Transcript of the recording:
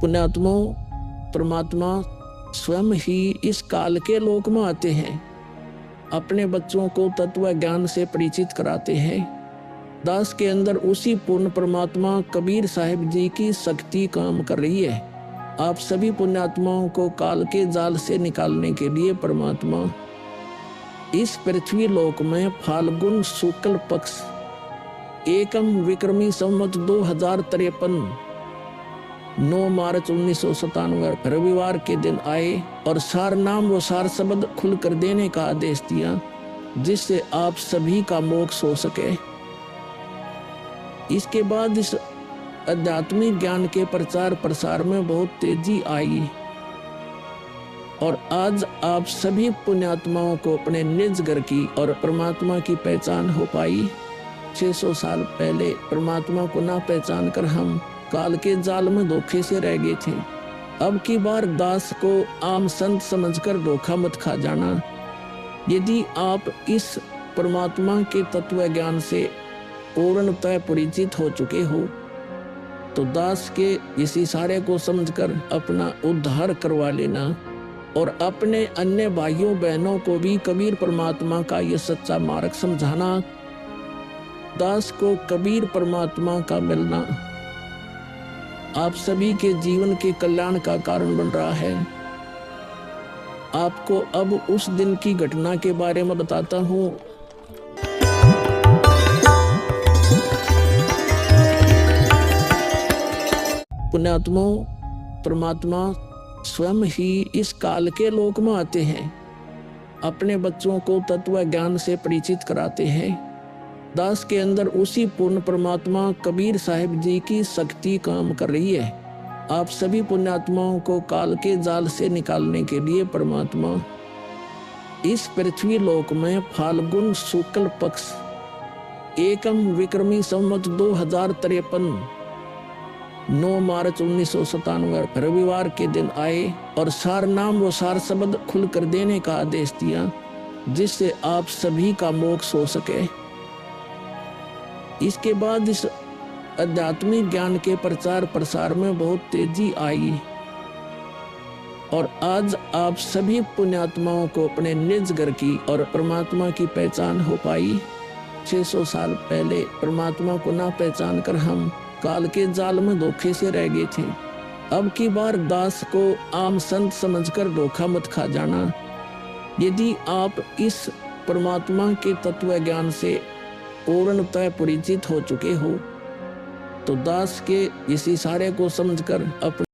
पुण्यात्माओं, परमात्मा स्वयं ही इस काल के लोक में आते हैं, अपने बच्चों को तत्व ज्ञान से परिचित कराते हैं। दास के अंदर उसी पूर्ण परमात्मा कबीर साहिब जी की शक्ति काम कर रही है। आप सभी पुण्यात्माओं को काल के जाल से निकालने के लिए परमात्मा इस पृथ्वी लोक में फाल्गुन शुक्ल पक्ष एकम विक्रमी संवत 2053 9 मार्च 1997 रविवार के दिन आए और सार नाम व सार शब्द खुल कर देने का आदेश दिया, जिससे आप सभी का मोक्ष हो सके। इसके बाद इस आध्यात्मिक ज्ञान के प्रचार प्रसार में बहुत तेजी आई और आज आप सभी पुण्यात्माओं को अपने निज घर की और परमात्मा की पहचान हो पाई। 600 साल पहले परमात्मा को ना पहचान कर हम काल के जाल में धोखे से रह गए थे। अब की बार दास को आम संत समझकर धोखा मत खा जाना। यदि आप इस परमात्मा के तत्व ज्ञान से पूर्णतः परिचित हो चुके हो तो दास के इस इशारे को समझकर अपना उद्धार करवा लेना और अपने अन्य भाइयों बहनों को भी कबीर परमात्मा का यह सच्चा मार्ग समझाना। दास को कबीर परमात्मा का मिलना आप सभी के जीवन के कल्याण का कारण बन रहा है। आपको अब उस दिन की घटना के बारे में बताता हूँ। पुण्यात्माओं, परमात्मा स्वयं ही इस काल के लोक में आते हैं, अपने बच्चों को तत्व ज्ञान से परिचित कराते हैं। दास के अंदर उसी पूर्ण परमात्मा कबीर साहिब जी की शक्ति काम कर रही है। आप सभी पुण्यात्माओं को काल के जाल से निकालने के लिए परमात्मा इस पृथ्वी लोक में फाल्गुन शुक्ल पक्ष एकम विक्रमी संवत 2053 9 मार्च 1997 रविवार के दिन आए और सार नाम व सार शब्द खुल कर देने का आदेश दिया, जिससे आप सभी का मोक्ष हो सके। इसके बाद इस आध्यात्मिक ज्ञान के प्रचार प्रसार में बहुत तेजी आई और आज आप सभी पुण्यात्माओं को अपने निज घर की और परमात्मा की पहचान हो पाई। 600 साल पहले परमात्मा को ना पहचान कर हम काल के जाल में धोखे से रह गए थे। अब की बार दास को आम संत समझकर धोखा मत खा जाना। यदि आप इस परमात्मा के तत्व ज्ञान से पूर्णतः परिचित हो चुके हो तो दास के इस इशारे को समझकर अपने